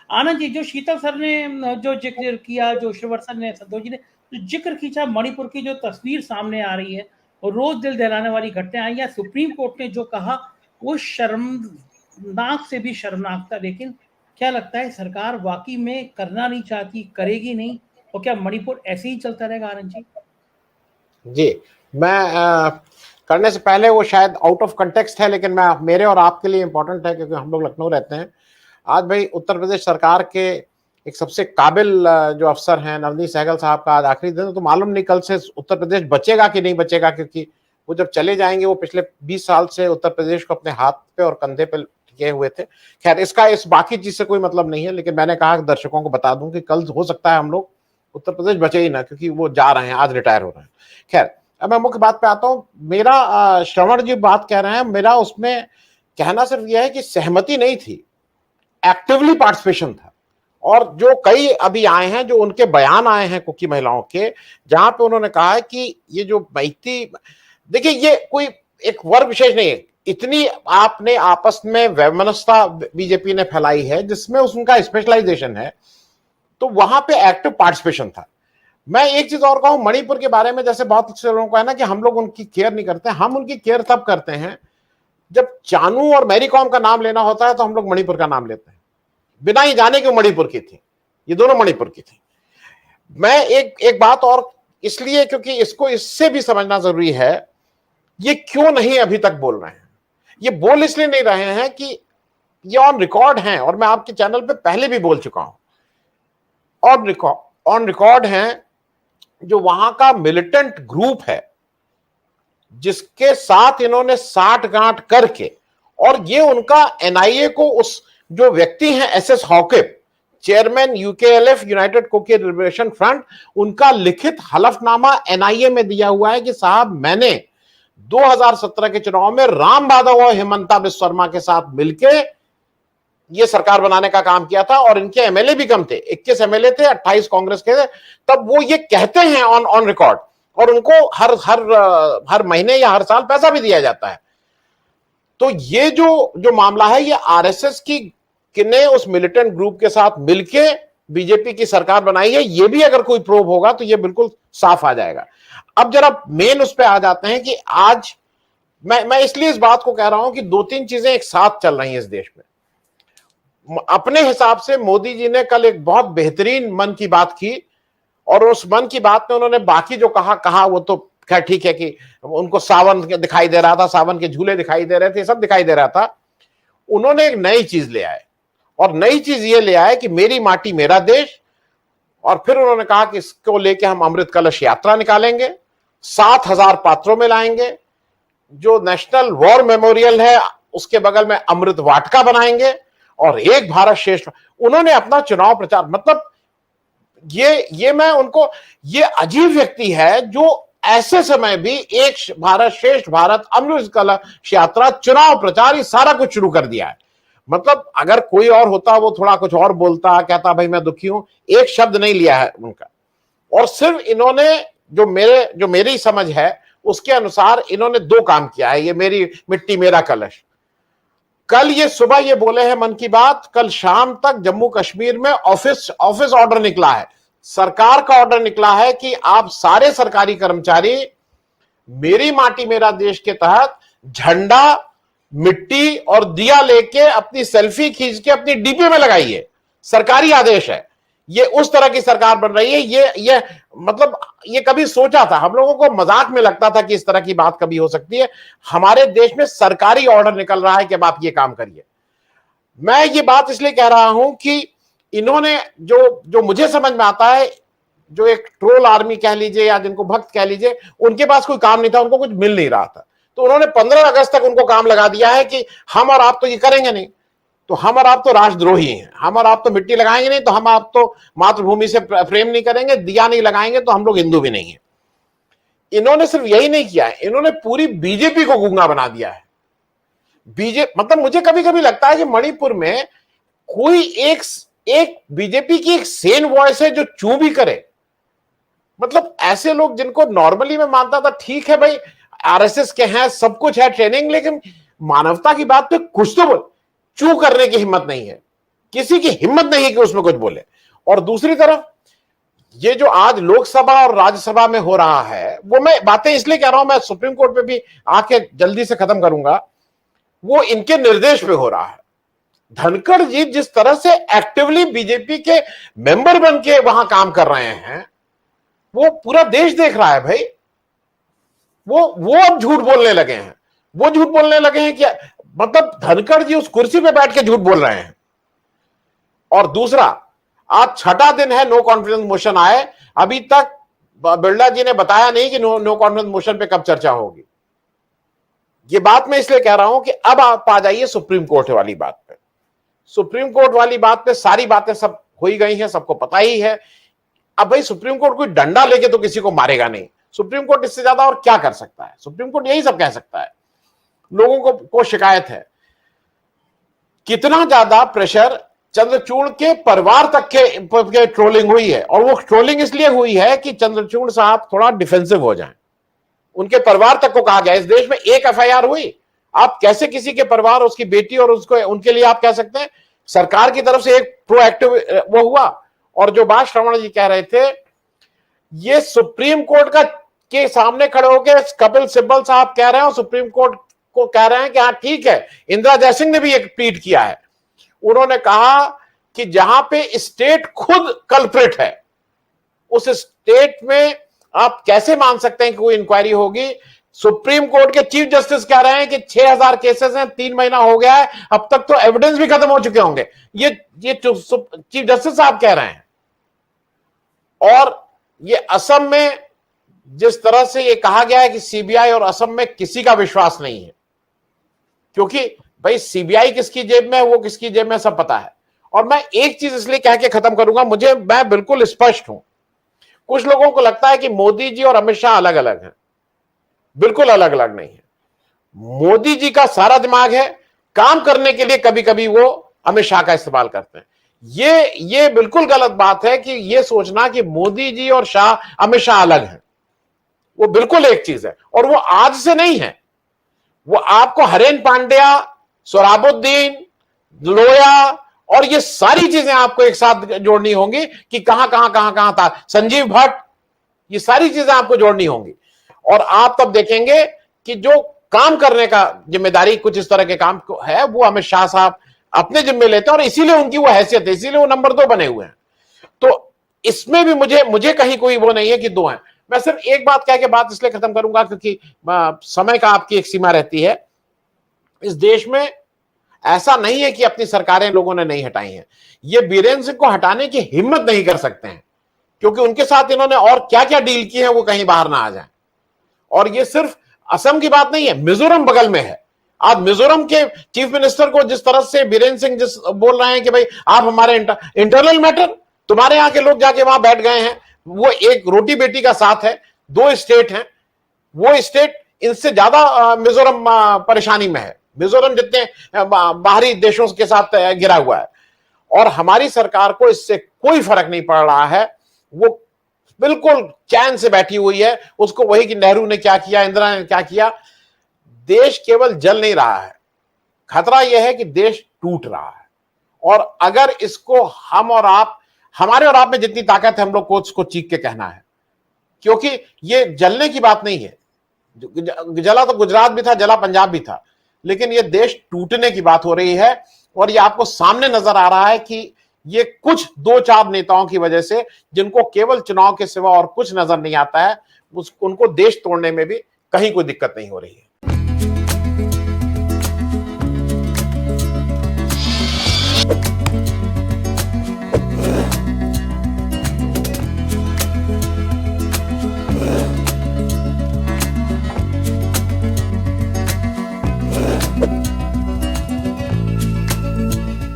आनंद जी, जो शीतल सर ने जो जिक्र किया, जो श्रीवर्धन ने, संतोष जी ने जो जिक्र खींचा, मणिपुर की जो तस्वीर सामने आ रही है और रोज दिल दहलाने वाली घटनाएं आई हैं, सुप्रीम कोर्ट ने जो कहा वो शर्मनाक से भी शर्मनाक था। लेकिन क्या लगता है सरकार वाकई में करना नहीं चाहती, करेगी नहीं, और क्या मणिपुर ऐसे ही चलता रहेगा आनंद जी? जी, मैं करने से पहले, वो शायद आउट ऑफ कंटेक्स्ट है, लेकिन मैं मेरे और आपके लिए इंपॉर्टेंट है क्योंकि हम लोग लखनऊ रहते हैं। आज भाई उत्तर प्रदेश सरकार के एक सबसे काबिल जो अफसर हैं, नवनीत सहगल साहब का आज आखिरी दिन, तो मालूम नहीं कल से उत्तर प्रदेश बचेगा कि नहीं बचेगा, क्योंकि वो जब चले जाएंगे, वो पिछले 20 साल से उत्तर प्रदेश को अपने हाथ पे और कंधे पे किए हुए थे। खैर, इस बाकी चीज से कोई मतलब नहीं है, लेकिन मैंने कहा दर्शकों को बता दूं कि कल हो सकता है हम लोग उत्तर प्रदेश बचे ही ना, क्योंकि वो जा रहे हैं, आज रिटायर हो रहे हैं। खैर, अब मैं मुख्य बात पे आता हूं। मेरा श्रवण जी बात कह रहे हैं, मेरा उसमें कहना सिर्फ यह है कि सहमति नहीं थी, एक्टिवली पार्टिसिपेशन था। और जो कई अभी आए हैं, जो उनके बयान आए हैं कुकी महिलाओं के, जहां पे उन्होंने कहा है कि ये जो मैती, देखिए ये कोई एक वर्ग विशेष नहीं है, इतनी आपने आपस में वैमनस्यता बीजेपी ने फैलाई है जिसमें उनका स्पेशलाइजेशन है, तो वहां पे एक्टिव पार्टिसिपेशन था। मैं एक चीज और कहूं मणिपुर के बारे में, जैसे बहुत से लोगों को है ना कि हम लोग उनकी केयर नहीं करते, हम उनकी केयर तब करते हैं जब चानू और मैरी कॉम का नाम लेना होता है तो हम लोग मणिपुर का नाम लेते हैं, बिना ही जाने कि मणिपुर की थी, ये दोनों मणिपुर की थी। मैं एक बात और, इसलिए क्योंकि इसको इससे भी समझना जरूरी है, ये क्यों नहीं अभी तक बोल रहे हैं। ये बोल इसलिए नहीं रहे हैं कि ये ऑन रिकॉर्ड हैं, और मैं आपके चैनल पे पहले भी बोल चुका हूं, ऑन रिकॉर्ड हैं, जो वहां का मिलिटेंट ग्रुप है जिसके साथ इन्होंने साठ गांठ करके, और ये उनका एनआईए को, उस जो व्यक्ति हैं एसएस हॉकिप, चेयरमैन यूकेएलएफ यूनाइटेड कोकी लिबरेशन फ्रंट, उनका लिखित हलफनामा एनआईए में दिया हुआ है कि साहब मैंने 2017 के चुनाव में राम माधव और हेमंता बिस्व शर्मा के साथ मिलके ये सरकार बनाने का काम किया था, और इनके एमएलए भी कम थे, 21 एमएलए थे, 28 कांग्रेस के थे। तब वो ये कहते हैं ऑन रिकॉर्ड, और उनको हर महीने या हर साल पैसा भी दिया जाता है। तो ये जो मामला है, ये आरएसएस की ने उस मिलिटेंट ग्रुप के साथ मिलके बीजेपी की सरकार बनाई है, ये भी अगर कोई प्रूव होगा तो ये बिल्कुल साफ आ जाएगा। अब जरा मेन उस पर आ जाते हैं कि आज मैं इसलिए इस बात को कह रहा हूं कि दो तीन चीजें एक साथ चल रही हैं इस देश में। अपने हिसाब से मोदी जी ने कल एक बहुत बेहतरीन मन की बात की, और उस मन की बात में उन्होंने बाकी जो कहा वो तो खैर ठीक है कि उनको सावन दिखाई दे रहा था, सावन के झूले दिखाई दे रहे थे, सब दिखाई दे रहा था। उन्होंने एक नई चीज ले आए, और नई चीज ये ले आए कि मेरी माटी मेरा देश। और फिर उन्होंने कहा कि इसको लेके हम अमृत कलश यात्रा निकालेंगे, 7,000 पात्रों में लाएंगे, जो नेशनल वॉर मेमोरियल है उसके बगल में अमृत वाटिका बनाएंगे, और एक भारत श्रेष्ठ। उन्होंने अपना चुनाव प्रचार, मतलब ये मैं उनको, ये अजीब व्यक्ति है जो ऐसे समय भी एक भारत श्रेष्ठ भारत, अमृत कलश यात्रा, चुनाव प्रचार, ये सारा कुछ शुरू कर दिया है। मतलब अगर कोई और होता वो थोड़ा कुछ और बोलता, कहता भाई मैं दुखी हूं, एक शब्द नहीं लिया है उनका। और सिर्फ इन्होंने जो मेरी समझ है उसके अनुसार इन्होंने दो काम किया है, ये मेरी मिट्टी मेरा कलश। कल ये सुबह ये बोले हैं मन की बात, कल शाम तक जम्मू कश्मीर में ऑफिस ऑर्डर निकला है, सरकार का ऑर्डर निकला है कि आप सारे सरकारी कर्मचारी मेरी माटी मेरा देश के तहत झंडा, मिट्टी और दिया लेके अपनी सेल्फी खींच के अपनी डीपी में लगाइए। सरकारी आदेश है, ये उस तरह की सरकार बन रही है। ये मतलब ये कभी सोचा था, हम लोगों को मजाक में लगता था कि इस तरह की बात कभी हो सकती है। हमारे देश में सरकारी ऑर्डर निकल रहा है कि अब आप ये काम करिए। मैं ये बात इसलिए कह रहा हूं कि इन्होंने जो मुझे समझ में आता है, जो एक ट्रोल आर्मी कह लीजिए या जिनको भक्त कह लीजिए, उनके पास कोई काम नहीं था, उनको कुछ मिल नहीं रहा था, तो उन्होंने 15 अगस्त तक उनको काम लगा दिया है कि हम और आप तो ये करेंगे नहीं, तो हम और आप तो राष्ट्रद्रोही हैं, हम और आप तो मिट्टी लगाएंगे नहीं, तो हम आप तो मातृभूमि से प्रेम नहीं करेंगे, दिया नहीं लगाएंगे, तो हम लोग हिंदू भी नहीं है। इन्होंने सिर्फ यही नहीं किया है, इन्होंने पूरी बीजेपी को गूंगा बना दिया है। मतलब मुझे कभी कभी लगता है कि मणिपुर में कोई एक बीजेपी की एक सेन वॉइस है जो चू भी करे। मतलब ऐसे लोग जिनको नॉर्मली मैं मानता था ठीक है भाई आरएसएस के हैं, सब कुछ है, ट्रेनिंग, लेकिन मानवता की बात पे कुछ तो बोल, चू करने की हिम्मत नहीं है। किसी की हिम्मत नहीं कि उसमें कुछ बोले। और दूसरी तरफ ये जो आज लोकसभा और राज्यसभा में हो रहा है, वो मैं बातें इसलिए कह रहा हूं, मैं सुप्रीम कोर्ट पे भी आके जल्दी से खत्म करूंगा, वो इनके निर्देश पे हो रहा है। धनखड़ जी जिस तरह से एक्टिवली बीजेपी के मेंबर बन के वहां काम कर रहे हैं, वो पूरा देश देख रहा है भाई। वो अब झूठ बोलने लगे हैं। वो झूठ बोलने लगे हैं कि मतलब धनखड़ जी उस कुर्सी पे बैठ के झूठ बोल रहे हैं। और दूसरा, आज छठा दिन है नो कॉन्फिडेंस मोशन आए, अभी तक बिरला जी ने बताया नहीं कि नो कॉन्फिडेंस मोशन पे कब चर्चा होगी। ये बात मैं इसलिए कह रहा हूं कि अब आप आ जाइए सुप्रीम कोर्ट वाली बात पे। सुप्रीम कोर्ट वाली बात पे सारी बातें सब हो ही गई हैं, सबको पता ही है। अब भाई सुप्रीम कोर्ट कोई डंडा लेके तो किसी को मारेगा नहीं। सुप्रीम कोर्ट इससे ज्यादा और क्या कर सकता है? सुप्रीम कोर्ट यही सब कह सकता है। लोगों को शिकायत है, कितना ज्यादा प्रेशर चंद्रचूड़ के परिवार तक के ट्रोलिंग हुई है। और वो ट्रोलिंग इसलिए हुई है कि चंद्रचूड़ साहब थोड़ा डिफेंसिव हो जाएं। उनके परिवार तक को कहा गया, इस देश में एक एफआईआर हुई, आप कैसे किसी के परिवार, उसकी बेटी और उसको, उनके लिए आप कह सकते हैं सरकार की तरफ से एक प्रोएक्टिव वो हुआ। और जो बात श्रवण जी कह रहे थे, ये सुप्रीम कोर्ट के सामने खड़े होकर कपिल सिब्बल साहब कह रहे हैं और सुप्रीम कोर्ट को कह रहे हैं कि हाँ ठीक है। इंदिरा जयसिंह ने भी एक ट्वीट किया है, उन्होंने कहा कि जहां पे स्टेट खुद कल्प्रिट है, उस स्टेट में आप कैसे मान सकते हैं कि कोई इंक्वायरी होगी? सुप्रीम कोर्ट के चीफ जस्टिस कह रहे हैं कि 6000 केसेस हैं, 3 महीना हो गया है, अब तक तो एविडेंस भी खत्म हो चुके होंगे। ये चीफ जस्टिस साहब कह रहे हैं। और ये असम में जिस तरह से ये कहा गया है कि सीबीआई और असम में किसी का विश्वास नहीं है, क्योंकि भाई सीबीआई किसकी जेब में है, वो किसकी जेब में, सब पता है। और मैं एक चीज इसलिए कह के खत्म करूंगा, मैं बिल्कुल स्पष्ट हूं। कुछ लोगों को लगता है कि मोदी जी और अमित शाह अलग अलग हैं। बिल्कुल अलग अलग नहीं है। मोदी जी का सारा दिमाग है, काम करने के लिए कभी कभी वो अमित शाह का इस्तेमाल करते हैं। ये बिल्कुल गलत बात है कि ये सोचना कि मोदी जी और अमित शाह अलग हैं। वो बिल्कुल एक चीज है, और वो आज से नहीं है। वो आपको हरेन पांड्या, सोहराबुद्दीन, लोया और ये सारी चीजें आपको एक साथ जोड़नी होंगी कि कहां था संजीव भट्ट, ये सारी चीजें आपको जोड़नी होंगी। और आप तब देखेंगे कि जो काम करने का जिम्मेदारी कुछ इस तरह के काम को है, वो अमित शाह साहब अपने जिम्मे लेते हैं, और इसीलिए उनकी वो हैसियत है, इसीलिए वो नंबर 2 बने हुए हैं। तो इसमें भी मुझे कहीं कोई वो नहीं है कि 2 हैं। मैं सिर्फ एक बात कह के बात इसलिए खत्म करूंगा क्योंकि समय का आपकी एक सीमा रहती है। इस देश में ऐसा नहीं है कि अपनी सरकारें लोगों ने नहीं हटाई हैं। ये बीरेंद्र सिंह को हटाने की हिम्मत नहीं कर सकते हैं, क्योंकि उनके साथ इन्होंने और क्या क्या डील की है वो कहीं बाहर ना आ जाए। और ये सिर्फ असम की बात नहीं है, मिजोरम बगल में है। आज मिजोरम के चीफ मिनिस्टर को जिस तरह से बीरेंद्र सिंह जिस बोल रहे हैं कि भाई आप हमारे इंटरनल मैटर, तुम्हारे यहाँ के लोग जाके वहां बैठ गए हैं, वो एक रोटी बेटी का साथ है, 2 स्टेट हैं, वो स्टेट इनसे ज्यादा मिजोरम परेशानी में है। मिजोरम जितने बाहरी देशों के साथ गिरा हुआ है, और हमारी सरकार को इससे कोई फर्क नहीं पड़ रहा है। वो बिल्कुल चैन से बैठी हुई है। उसको वही कि नेहरू ने क्या किया, इंदिरा ने क्या किया। देश केवल जल नहीं रहा है, खतरा यह है कि देश टूट रहा है। और अगर इसको हमारे और आप में जितनी ताकत है, हम लोग को उसको चीख के कहना है, क्योंकि ये जलने की बात नहीं है। जला तो गुजरात भी था, जला पंजाब भी था, लेकिन ये देश टूटने की बात हो रही है। और ये आपको सामने नजर आ रहा है कि ये कुछ 2-4 नेताओं की वजह से, जिनको केवल चुनाव के सिवा और कुछ नजर नहीं आता है, उनको देश तोड़ने में भी कहीं कोई दिक्कत नहीं हो रही है।